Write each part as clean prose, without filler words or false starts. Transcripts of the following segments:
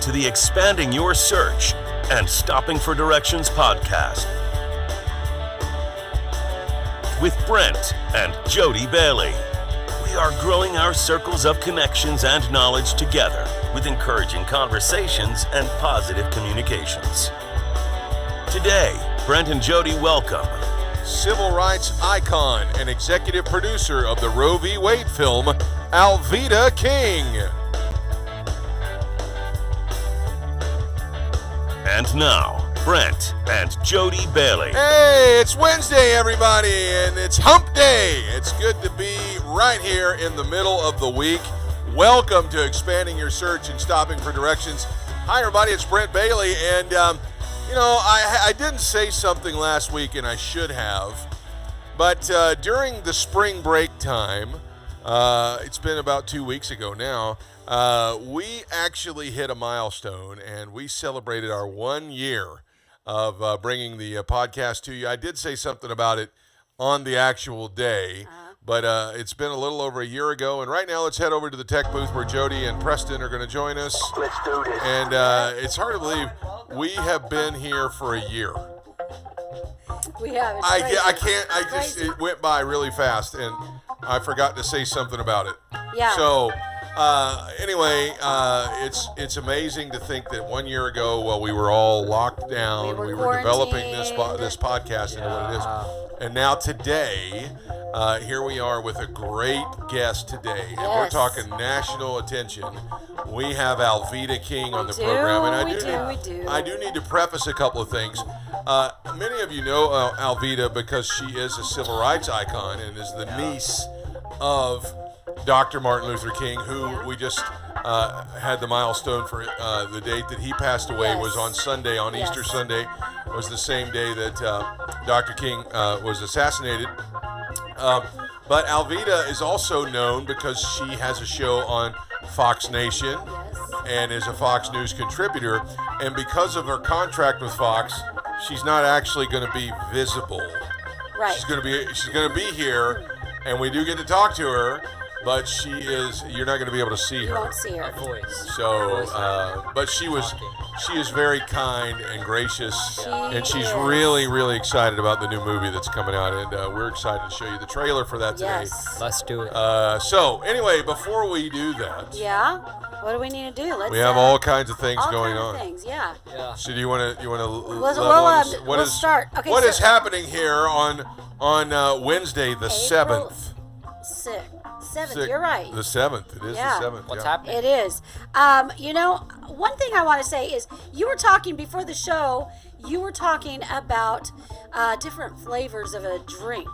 to the Expanding Your Search and Stopping for Directions podcast with Brent and Jodibailey. We are growing our circles of connections and knowledge together with encouraging conversations and positive communications. Today, Brent and Jodi welcome civil rights icon and executive producer of the RoeVWade film, Alveda King. And now, Brent and Jodibailey. Hey, it's Wednesday, everybody, and it's hump day. It's good to be right here in the middle of the week. Welcome to Expanding Your Search and Stopping for Directions. Hi, everybody, it's Brent Bailey, and I didn't say something last week, and I should have, but during the spring break time, it's been about 2 weeks ago now, we actually hit a milestone, and we celebrated our 1 year of bringing the podcast to you. I did say something about it on the actual day, but it's been a little over a year ago, and right now let's head over to the tech booth where Jodi and Preston are going to join us. Let's do this. And it's hard to believe we have been here for a year. We have. It went by really fast, and I forgot to say something about it. Yeah. So, anyway, it's amazing to think that 1 year ago, while we were all locked down, we were developing this podcast into what it is. And now today, here we are with a great guest today. And we're talking national attention. We have Alveda King on the program. And I do need to preface a couple of things. Many of you know Alveda because she is a civil rights icon and is the niece of Dr. Martin Luther King, who we just had the milestone for the date that he passed away was on Sunday, on Easter Sunday. It was the same day that Dr. King was assassinated. But Alveda is also known because she has a show on Fox Nation and is a Fox News contributor. And because of her contract with Fox, she's not actually going to be visible. Right. She's going to be here, and we do get to talk to her. But you're not going to be able to see her. You won't see her. Voice. So, but she is very kind and gracious, and she's really, really excited about the new movie that's coming out, and we're excited to show you the trailer for that today. Yes. Let's do it. So, anyway, before we do that, what do we need to do? we have all kinds of things all going kinds on. Of things, yeah. So, do you want to We'll start. Okay, what is happening here on Wednesday the 7th? 7th, you're right. The 7th. It is the 7th. What's happening? It is. One thing I want to say is you were talking before the show, you were talking about different flavors of a drink.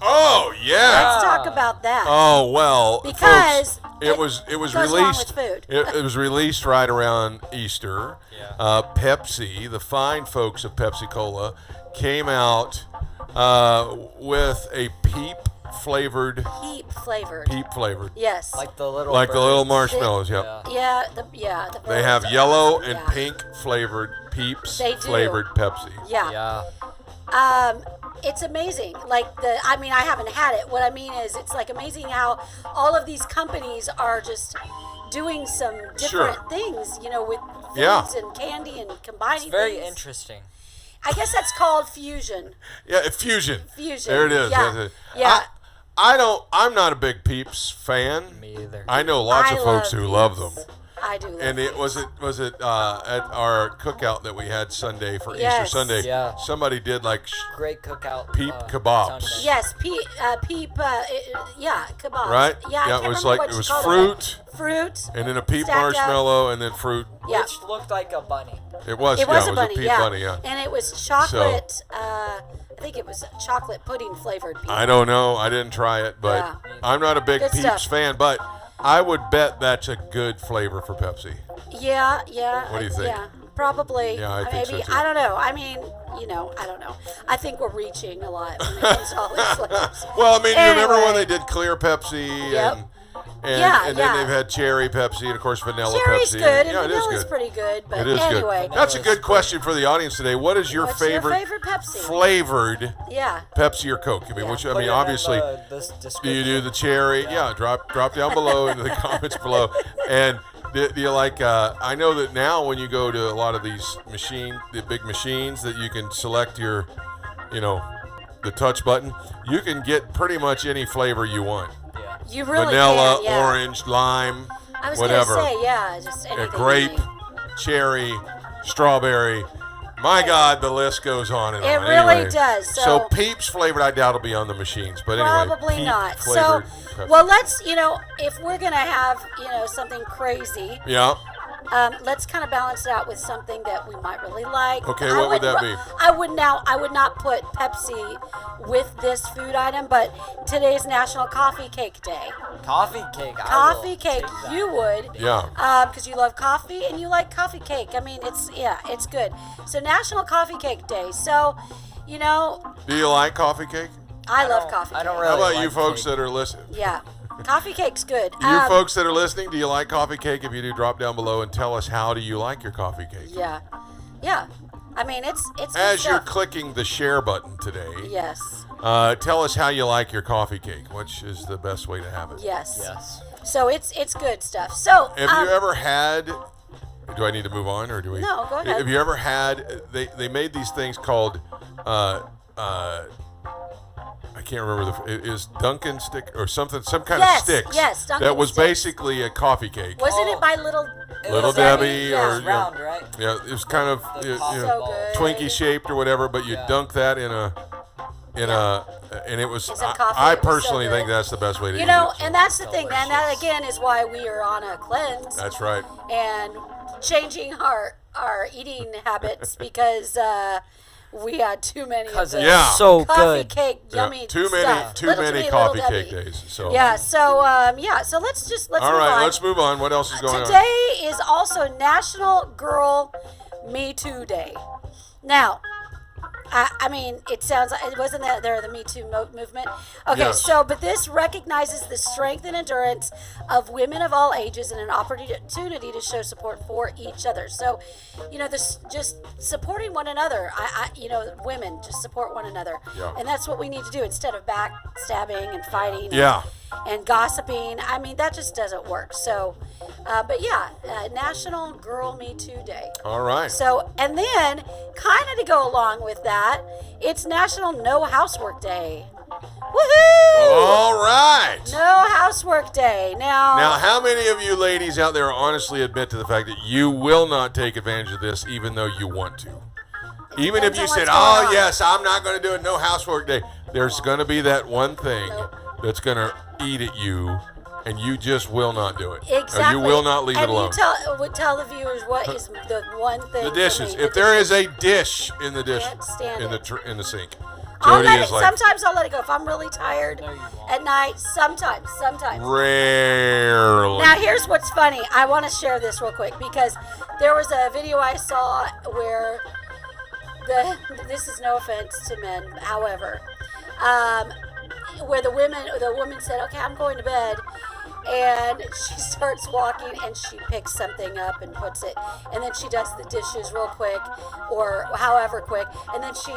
Oh, yeah. Let's talk about that. Oh, well, because folks, it was goes released. along with food. It was released right around Easter. Yeah. Pepsi, the fine folks of Pepsi Cola, came out with a peep flavored. Yes. Like the little marshmallows. Yep. Yeah. They have yellow and pink flavored Peeps They do. flavored Pepsi. Yeah. It's amazing. I haven't had it. What I mean is, it's like amazing how all of these companies are just doing some different things, with foods and candy and combining It's very things. interesting. I guess that's called fusion. Yeah, fusion. Fusion. There it is. Yeah. That's it. Yeah. I'm not a big Peeps fan. Me either. I know lots of folks who love them. I do love And it was at our cookout that we had Sunday for Easter Sunday. Yeah. Somebody did Great cookout. peep kebabs. Sunday. Yes, kebabs. Right? Yeah, it was fruit. Fruit. And then a peep Stacked up. marshmallow and then fruit. Yeah. Which looked like a bunny. It was a bunny, peep bunny, yeah. And it was chocolate. I think it was chocolate pudding flavored peep. I don't know. I didn't try it, but Yeah. I'm not a big Good Peeps stuff. fan, but I would bet that's a good flavor for Pepsi. Yeah. What do you think? Yeah, probably. Yeah, I think so, maybe. too. I don't know. I mean, I don't know. I think we're reaching a lot when it comes to all these flavors. Well, I mean, you remember when Anyway. they did clear Pepsi Yep. and then they've had cherry Pepsi and, of course, vanilla Cherry's Pepsi. good, and yeah, it is vanilla's good. pretty good. But It is anyway. good. That's a good question for the audience today. What is your What's favorite your favorite Pepsi? flavored Yeah. Pepsi or Coke? I mean, which Put it in obviously, this do you do the cherry? Yeah, drop down below into the comments below. And Do you like? I know that now when you go to a lot of these the big machines that you can select your, the touch button. You can get pretty much any flavor you want. Yeah. You really Vanilla, can, yeah. orange, lime, I was whatever. gonna say, yeah, just anything. Grape, really. cherry, strawberry. My God, the list goes on and It on. really Anyway, does. So Peeps flavored, I doubt will be on the machines, but anyway, Probably Peep not. So, flavored Pepsi. well, let's, if we're going to have, something crazy, Yeah. let's kind of balance it out with something that we might really like. Okay, what would that be? I would not put Pepsi with this food item, but today's National Coffee Cake Day. Coffee cake. Coffee cake, you would. Yeah. Because you love coffee and you like coffee cake. I mean, it's good. So National Coffee Cake Day. So, Do you like coffee cake? I love coffee I cake. don't really How about like you folks cake. that are listening? Yeah. Coffee cake's good. You folks that are listening, do you like coffee cake? If you do, drop down below and tell us how do you like your coffee cake. Yeah. Yeah. I mean, it's good As you're stuff. clicking the share button today, Yes. tell us how you like your coffee cake, which is the best way to have it. Yes. Yes. So it's good stuff. So Have you ever had? Do I need to move on, or do we? No, go ahead. Have you ever had? They made these things called. I can't remember it is Dunkin' stick or something, some kind of sticks. Yes, Dunkin' that was sticks. basically a coffee cake. wasn't it by Little Little Debbie Yeah. or It's round, right? yeah, it was kind of The coffee So balls. good. Twinkie shaped or whatever, but you Yeah. dunk that in a, and it was. In some coffee. I It was so personally think good. that's the best way to eat it. And that's the thing, man. That again is why we are on a cleanse That's right. and changing our eating habits because we had too many of Because those. it's Yeah. so Coffee good. cake, Yeah, yummy too stuff. many Little coffee Little cake Debbie. days. So Yeah. So So let's all move right, on. let's move on. What else is going on? Today is also National Girl Me Too Day. Now, I mean, it sounds like it wasn't that there the Me Too movement. Okay, Yes. but this recognizes the strength and endurance of women of all ages and an opportunity to show support for each other. So, this just supporting one another. Women just support one another, Yeah. and that's what we need to do instead of backstabbing and fighting. Yeah. And gossiping. I mean, that just doesn't work. So, but yeah, National Girl Me Too Day. All right. So, and then kind of to go along with that, it's National No Housework Day. Woohoo! All right. No Housework Day. Now, how many of you ladies out there honestly admit to the fact that you will not take advantage of this even though you want to? Even if Depends you on said, what's going oh, on." yes, I'm not going to do it, no housework day. There's going to be that one thing that's going to eat at you, and you just will not do it. Exactly. Or you will not leave and it alone. You tell the viewers what is the one thing. The for dishes. me, If the there is dishes. a dish in the dish, Can't stand in it. the sink, I'll Jody let is it, like sometimes I'll let it go if I'm really tired No, you won't. at night. Sometimes. rarely. Now, here's what's funny. I want to share this real quick because there was a video I saw where this is no offense to men, however, where the woman said, "Okay, I'm going to bed," and she starts walking and she picks something up and puts it, and then she does the dishes real quick or however quick, and then she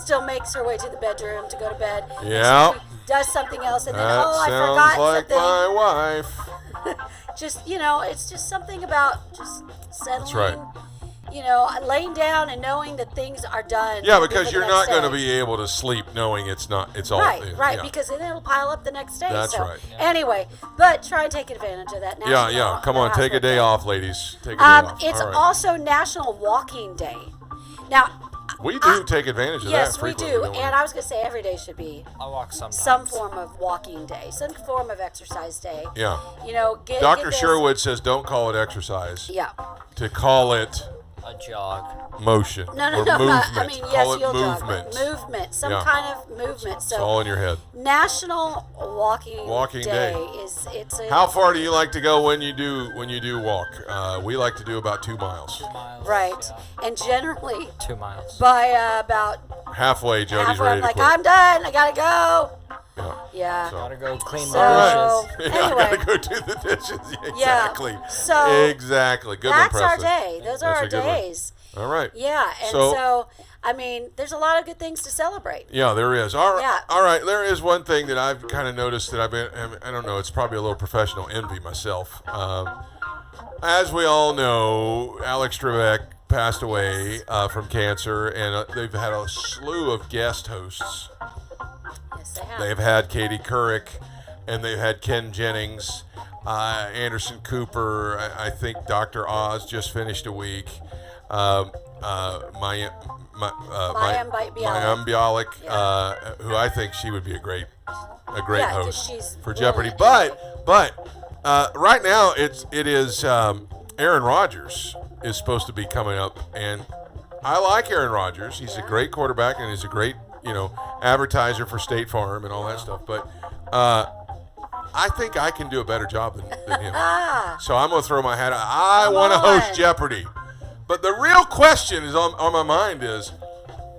still makes her way to the bedroom to go to bed. And Yeah. she does something else, and then That I sounds forgot like something. my wife. Just it's just something about just settling. right. Laying down and knowing that things are done. Yeah, because for the you're next not going to day. be able to sleep knowing it's all. Right, yeah. because then it'll pile up the next day. That's so, right. Anyway, but try and take advantage of that. Yeah. Come on, take a day off, ladies. Take a day off. It's All right. also National Walking Day. Now, We do take advantage of yes, that we frequently. do, don't we? and I was going to say every day should be I walk sometimes. some form of walking day, some form of exercise day. Yeah. Get Dr. this- Sherwood says don't call it exercise. Yeah. To call it A jog. motion No, or no. movement. I mean, call yes, it you'll movement. jog. Movement, some Yeah. kind of movement. It's So all in your head. National Walking Day. it's a How far do you like to go when you do walk? We like to do about 2 miles. 2 miles. right, Yeah. and generally 2 miles. by about Halfway, Jody's halfway, ready I'm to like, quit. I'm done. I gotta go. Yeah. Yeah. So- Gotta go clean So- the All right. dishes. Yeah, I Anyway. gotta go do the dishes. Exactly. So, exactly. Good one, That's our Preston. day. Those are That's our a good one. days. All right. Yeah, and so I mean, there's a lot of good things to celebrate. Yeah, there is. All right. Yeah. All right. There is one thing that I've kind of noticed that I don't know, it's probably a little professional envy myself. as we all know, Alex Trebek passed away from cancer, and they've had a slew of guest hosts. Yes, they have. They've had Katie Couric, and they've had Ken Jennings, Anderson Cooper. I think Dr. Oz just finished a week. Mayim Bialik, who I think she would be a great host for Jeopardy. But right now it is Aaron Rodgers is supposed to be coming up, and I like Aaron Rodgers. He's a great quarterback, and he's a great advertiser for State Farm and all that stuff. But I think I can do a better job than him. So I'm going to throw my hat out. I want to host Jeopardy. But the real question is on my mind is,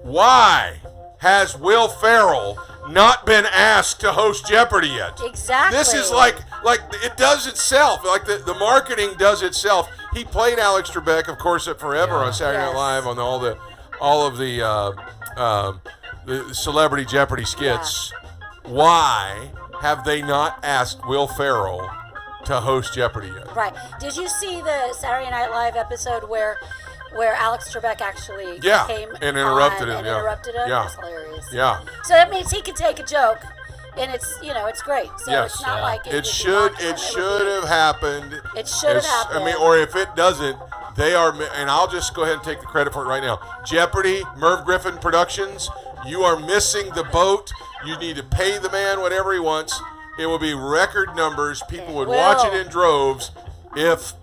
why has Will Ferrell not been asked to host Jeopardy yet? Exactly. This is like it does itself. Like the marketing does itself. He played Alex Trebek, of course, at Forever on Saturday Night Live on all of the Celebrity Jeopardy skits. Yeah. Why have they not asked Will Ferrell to host Jeopardy yet? Right. Did you see the Saturday Night Live episode where Alex Trebek actually came and interrupted him? Interrupted him? Yeah. That's hilarious. Yeah. So that means he can take a joke, and it's great. So it's not like it should have happened. It should have happened. I mean, or if it doesn't, they are, and I'll just go ahead and take the credit for it right now. Jeopardy, Merv Griffin Productions, you are missing the boat. You need to pay the man whatever he wants. It will be record numbers. People would watch it in droves if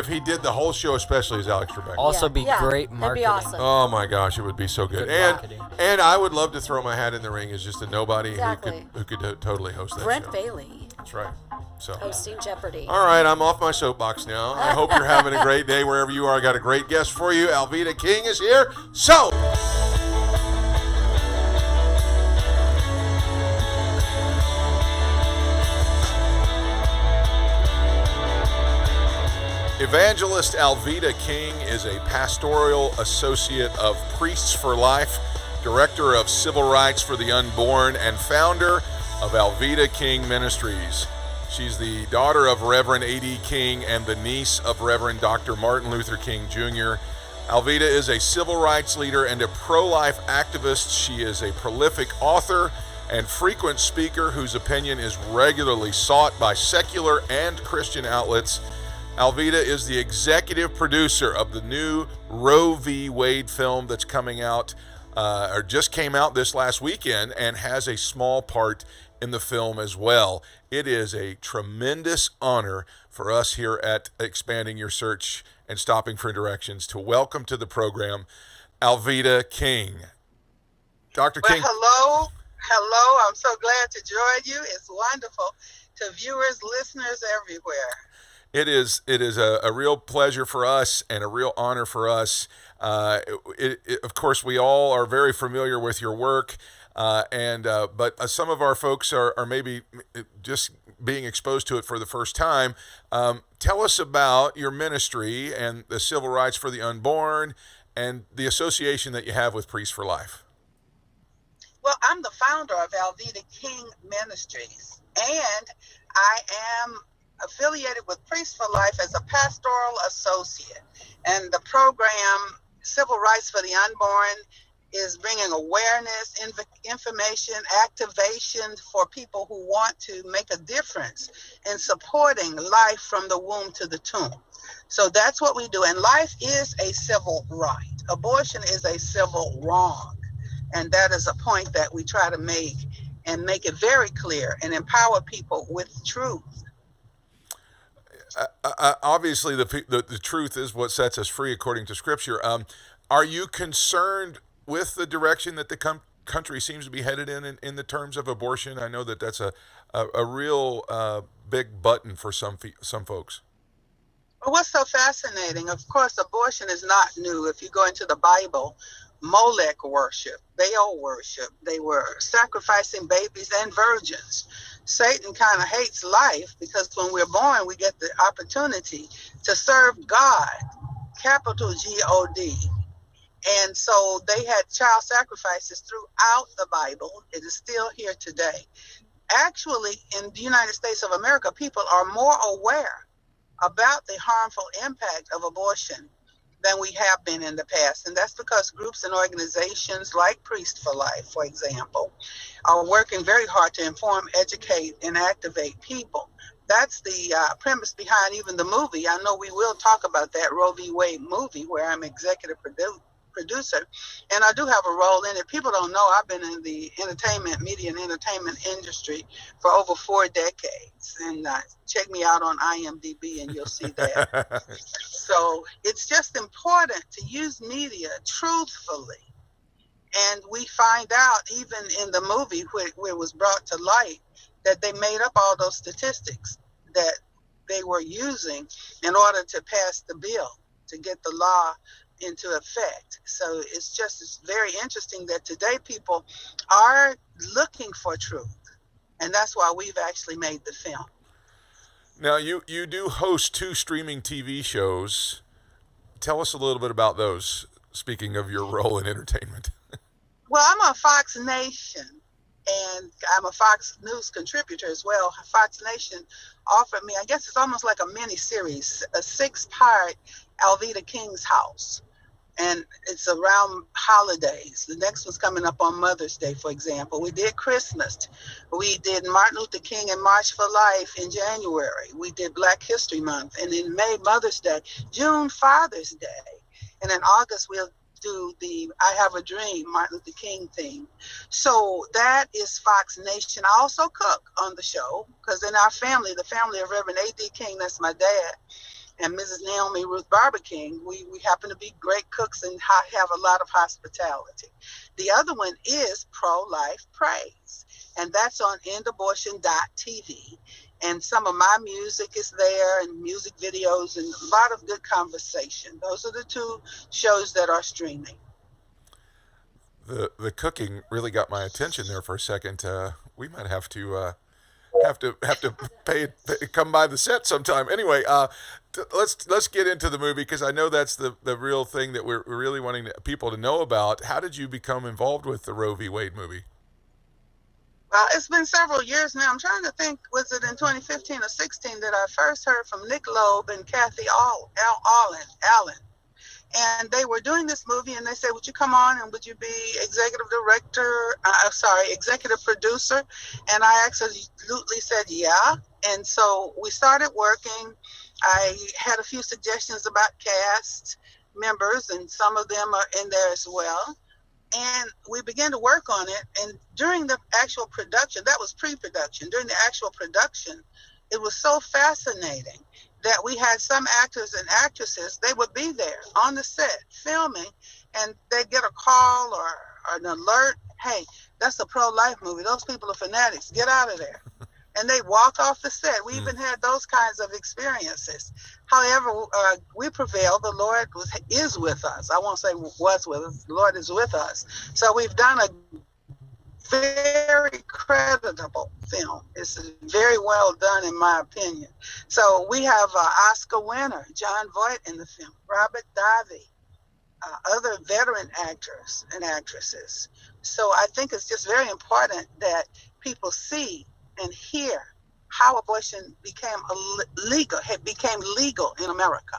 he did the whole show, especially as Alex Trebek. Also be great marketing. That'd be awesome. Oh my gosh, it would be so good. And I would love to throw my hat in the ring as just a nobody who could totally host that show. Brentbailey. That's right. So hosting Jeopardy. All right, I'm off my soapbox now. I hope you're having a great day wherever you are. I got a great guest for you. Alveda King is here. So Evangelist Alveda King is a pastoral associate of Priests for Life, director of civil rights for the Unborn, and founder of Alveda King Ministries. She's the daughter of Reverend A.D. King and the niece of Reverend Dr. Martin Luther King Jr. Alveda is a civil rights leader and a pro-life activist. She is a prolific author and frequent speaker whose opinion is regularly sought by secular and Christian outlets. Alveda is the executive producer of the new RoeVWade film that's coming out, or just came out this last weekend, and has a small part in the film as well. It is a tremendous honor for us here at Expanding Your Search and Stopping for Directions to welcome to the program Alveda King. Dr. King. Hello. I'm so glad to join you. It's wonderful to viewers, listeners everywhere. It is a real pleasure for us and a real honor for us. Of course, we all are very familiar with your work, but some of our folks are maybe just being exposed to it for the first time. Tell us about your ministry and the civil rights for the unborn and the association that you have with Priests for Life. Well, I'm the founder of Alveda King Ministries, and I am affiliated with Priests for Life as a pastoral associate. And the program, Civil Rights for the Unborn, is bringing awareness, information, activation for people who want to make a difference in supporting life from the womb to the tomb. So that's what we do. And life is a civil right. Abortion is a civil wrong. And that is a point that we try to make and make it very clear and empower people with truth. Obviously, the truth is what sets us free according to Scripture. Are you concerned with the direction that the country seems to be headed in the terms of abortion? I know that that's a real big button for some folks. Well, what's so fascinating, of course, abortion is not new. If you go into the Bible, Molech worship, Baal worship, they were sacrificing babies and virgins. Satan kind of hates life because when we're born, we get the opportunity to serve God, capital G-O-D. And so they had child sacrifices throughout the Bible. It is still here today. Actually, in the United States of America, people are more aware about the harmful impact of abortion than we have been in the past. And that's because groups and organizations like Priests for Life, for example, are working very hard to inform, educate, and activate people. That's the premise behind even the movie. I know we will talk about that RoeVWade movie where I'm executive producer, and I do have a role in it. People don't know I've been in the media and entertainment industry for over 4 decades, and check me out on IMDb and you'll see that. So it's just important to use media truthfully, and we find out even in the movie where it was brought to light that they made up all those statistics that they were using in order to pass the bill, to get the law into effect. So it's very interesting that today people are looking for truth, and that's why we've actually made the film. Now, you do host 2 streaming TV shows. Tell us a little bit about those, speaking of your role in entertainment. Well, I'm on Fox Nation, and I'm a Fox News contributor as well. Fox Nation offered me, I guess it's almost like a mini-series, a 6-part Alveda King's House. And it's around holidays. The next one's coming up on Mother's Day, for example. We did Christmas. We did Martin Luther King and March for Life in January. We did Black History Month. And in May, Mother's Day. June, Father's Day. And in August, we'll do the I Have a Dream, Martin Luther King theme. So that is Fox Nation. I also cook on the show because in our family, the family of Reverend A.D. King, that's my dad, and Mrs. Naomi Ruth Barber King, we happen to be great cooks and have a lot of hospitality. The other one is Pro-Life Praise, and that's on endabortion.tv. And some of my music is there, and music videos, and a lot of good conversation. Those are the 2 shows that are streaming. The cooking really got my attention there for a second. We might have to come by the set sometime. Anyway, let's get into the movie, because I know that's the real thing that we're really wanting people to know about. How did you become involved with the Roe v. Wade movie? Well, it's been several years now. I'm trying to think, was it in 2015 or 16 that I first heard from Nick Loeb and Kathy Allen? And they were doing this movie, and they said, would you come on and would you be executive producer? And I absolutely said, yeah. And so we started working. I had a few suggestions about cast members, and some of them are in there as well. And we began to work on it. And during the actual production, that was pre-production, during the actual production, it was so fascinating that we had some actors and actresses, they would be there on the set filming, and they'd get a call or an alert, hey, that's a pro-life movie. Those people are fanatics. Get out of there. And they walk off the set. We even had those kinds of experiences. However, we prevailed. The Lord is with us. I won't say was with us. The Lord is with us. So we've done a very creditable film. It's very well done, in my opinion. So we have Oscar winner John Voight in the film, Robert Davi, other veteran actors and actresses. So I think it's just very important that people see and hear how abortion became legal in America.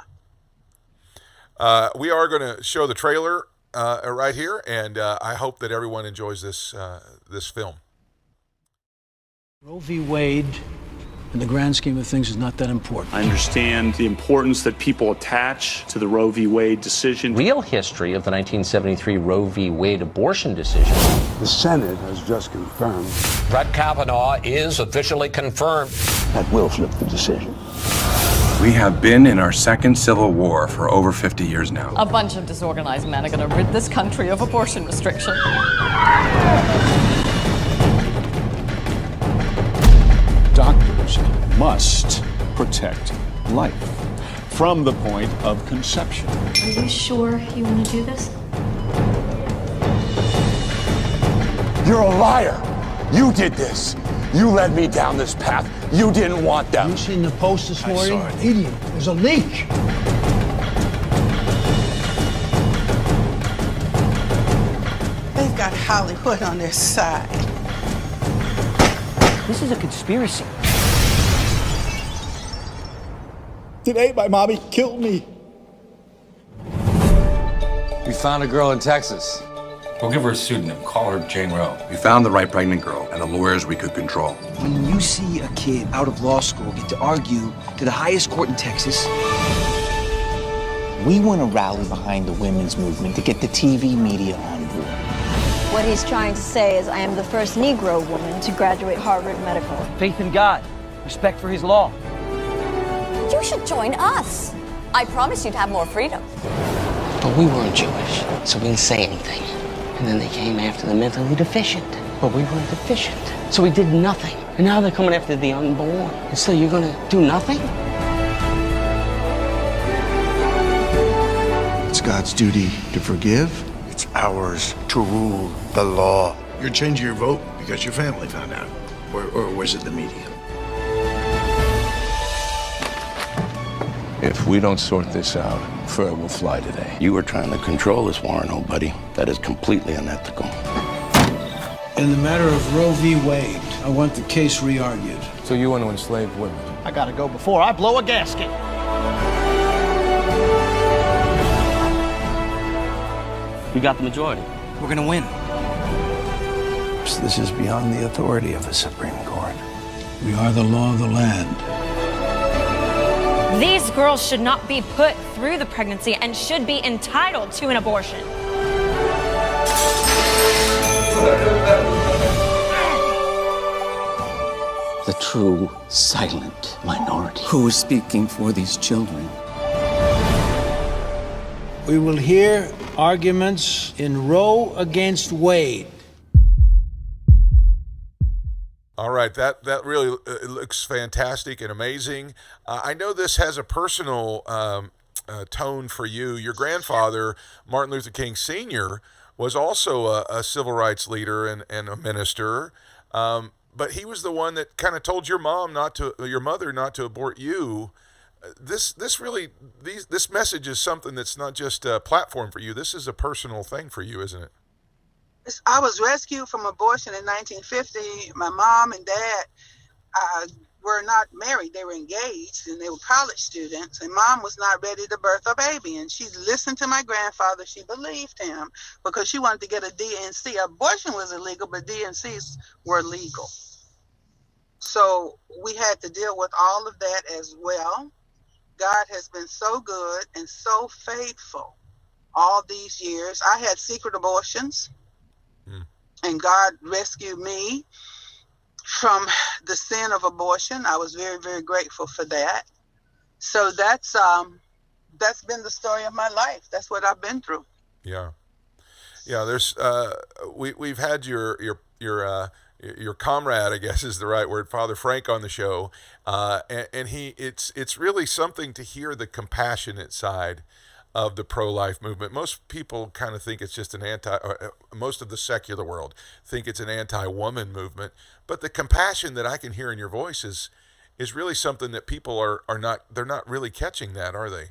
We are going to show the trailer right here, and I hope that everyone enjoys this film. Roe v. Wade, in the grand scheme of things, is not that important. I understand the importance that people attach to the Roe v. Wade decision. Real history of the 1973 Roe v. Wade abortion decision. The Senate has just confirmed. Brett Kavanaugh is officially confirmed. That will flip the decision. We have been in our second civil war for over 50 years now. A bunch of disorganized men are going to rid this country of abortion restriction. Doctors must protect life from the point of conception. Are you sure you want to do this? You're a liar. You did this. You led me down this path. You didn't want them. You seen the post this morning? I saw it. Idiot. There's a leak. They've got Hollywood on their side. This is a conspiracy. Today, my mommy killed me. We found a girl in Texas. We'll give her a pseudonym. Call her Jane Roe. We found the right pregnant girl and the lawyers we could control. When you see a kid out of law school get to argue to the highest court in Texas, we want to rally behind the women's movement to get the TV media on board. What he's trying to say is I am the first Negro woman to graduate Harvard Medical. faith in God, respect for his law. You should join us. I promise you'd have more freedom. But we weren't Jewish, so we didn't say anything. And then they came after the mentally deficient. But we weren't deficient, so we did nothing. And now they're coming after the unborn. And so you're gonna do nothing? It's God's duty to forgive. It's ours to rule the law. You're changing your vote because your family found out. Or was it the media? If we don't sort this out, fur will fly today. You were trying to control this, Warren, old buddy. That is completely unethical. In the matter of Roe v. Wade, I want the case re-argued. So you want to enslave women? I gotta go before I blow a gasket. We got the majority. We're gonna win. This is beyond the authority of the Supreme Court. We are the law of the land. These girls should not be put through the pregnancy and should be entitled to an abortion. The true silent minority. Who is speaking for these children? We will hear arguments in Roe against Wade. All right, that really looks fantastic and amazing. I know this has a personal tone for you. Your grandfather, Martin Luther King Sr., was also a civil rights leader and a minister, but he was the one that kind of told your mother not to abort you. This message is something that's not just a platform for you. This is a personal thing for you, isn't it? I was rescued from abortion in 1950. My mom and dad were not married. They were engaged, and they were college students. And Mom was not ready to birth a baby. And she listened to my grandfather. She believed him because she wanted to get a D&C. Abortion was illegal, but D&Cs were legal. So we had to deal with all of that as well. God has been so good and so faithful all these years. I had secret abortions. And God rescued me from the sin of abortion. I was very, very grateful for that. So that's been the story of my life. That's what I've been through. Yeah. There's we've had your comrade, I guess is the right word, Father Frank, on the show, and it's really something to hear the compassionate side of the pro-life movement. Most people kind of think it's just most of the secular world think it's an anti-woman movement, but the compassion that I can hear in your voice is really something that people they're not really catching that, are they?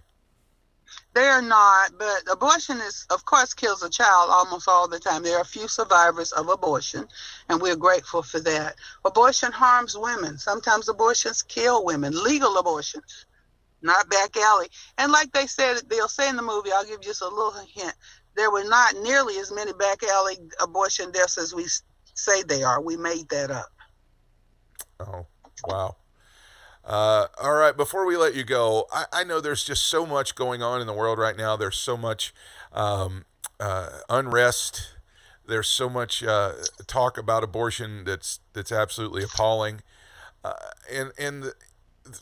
They are not, but abortion of course, kills a child almost all the time. There are a few survivors of abortion, and we're grateful for that. Abortion harms women. Sometimes abortions kill women, legal abortions. Not back alley. And like they'll say in the movie, I'll give you just a little hint, there were not nearly as many back alley abortion deaths as we say they are. We made that up. Oh, wow. All right, before we let you go, I know there's just so much going on in the world right now. There's so much unrest. There's so much talk about abortion that's absolutely appalling. And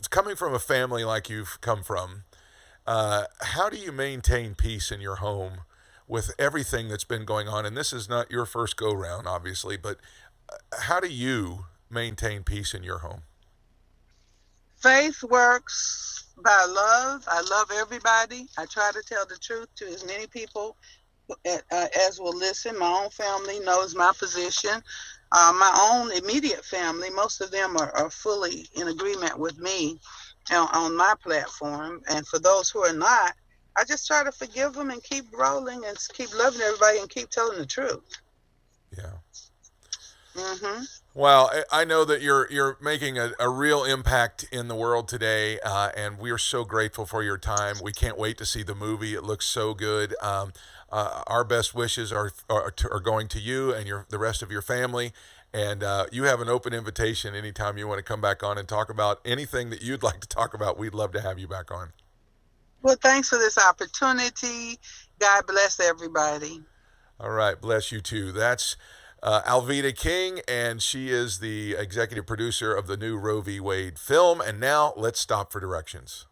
coming from a family like you've come from, how do you maintain peace in your home with everything that's been going on? And this is not your first go-round, obviously, but how do you maintain peace in your home? Faith works by love. I love everybody. I try to tell the truth to as many people as will listen. My own family knows my position. My own immediate family, most of them are fully in agreement with me on my platform. And for those who are not, I just try to forgive them and keep rolling and keep loving everybody and keep telling the truth. Yeah. Mm-hmm. Well, I know that you're making a real impact in the world today, and we are so grateful for your time. We can't wait to see the movie. It looks so good. Our best wishes are going to you and the rest of your family. And you have an open invitation anytime you want to come back on and talk about anything that you'd like to talk about. We'd love to have you back on. Well, thanks for this opportunity. God bless everybody. All right. Bless you too. That's Alveda King, and she is the executive producer of the new RoeVWade film. And now let's stop for directions.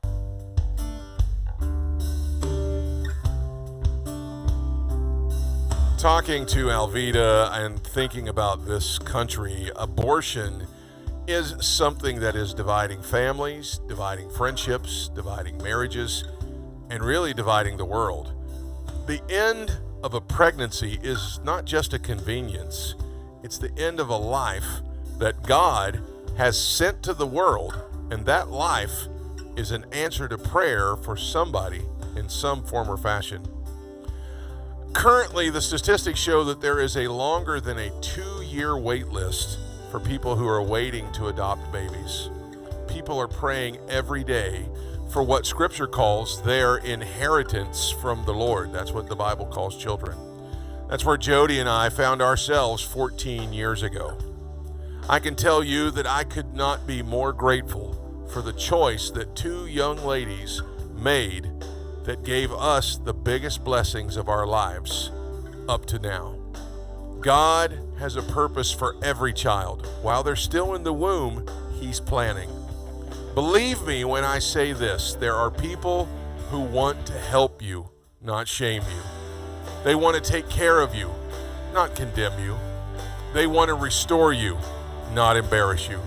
Talking to Alveda and thinking about this country, abortion is something that is dividing families, dividing friendships, dividing marriages, and really dividing the world. The end of a pregnancy is not just a convenience. It's the end of a life that God has sent to the world, and that life is an answer to prayer for somebody in some form or fashion. Currently, the statistics show that there is a longer than a 2-year wait list for people who are waiting to adopt babies. People are praying every day for what Scripture calls their inheritance from the Lord. That's what the Bible calls children. That's where Jody and I found ourselves 14 years ago. I can tell you that I could not be more grateful for the choice that 2 young ladies made that gave us the biggest blessings of our lives up to now. God has a purpose for every child. While they're still in the womb, He's planning. Believe me when I say this, there are people who want to help you, not shame you. They want to take care of you, not condemn you. They want to restore you, not embarrass you.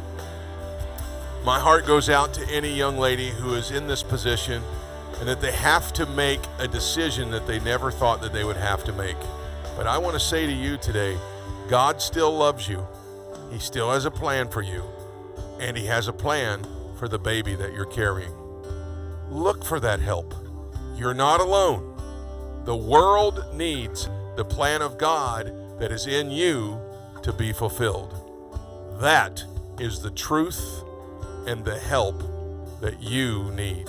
My heart goes out to any young lady who is in this position and that they have to make a decision that they never thought that they would have to make. But I want to say to you today, God still loves you. He still has a plan for you, and He has a plan for the baby that you're carrying. Look for that help. You're not alone. The world needs the plan of God that is in you to be fulfilled. That is the truth and the help that you need.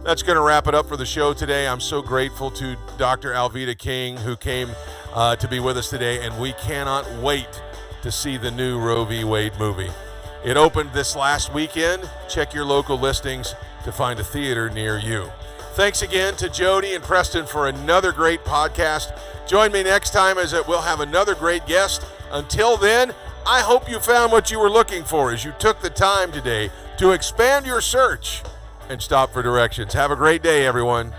That's going to wrap it up for the show today. I'm so grateful to Dr. Alveda King, who came to be with us today, and we cannot wait to see the new RoeVWade movie. It opened this last weekend. Check your local listings to find a theater near you. Thanks again to Jody and Preston for another great podcast. Join me next time as we'll have another great guest. Until then, I hope you found what you were looking for as you took the time today to expand your search and stop for directions. Have a great day, everyone.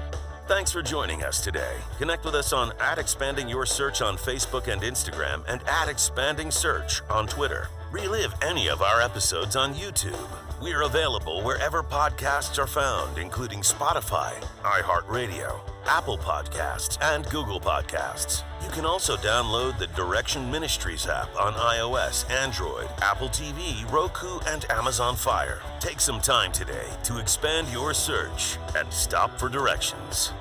Thanks for joining us today. Connect with us on @expandingyoursearch on Facebook and Instagram and @expandingsearch on Twitter. Relive any of our episodes on YouTube. We're available wherever podcasts are found, including Spotify, iHeartRadio, Apple Podcasts, and Google Podcasts. You can also download the Direction Ministries app on iOS, Android, Apple TV, Roku, and Amazon Fire. Take some time today to expand your search and stop for directions.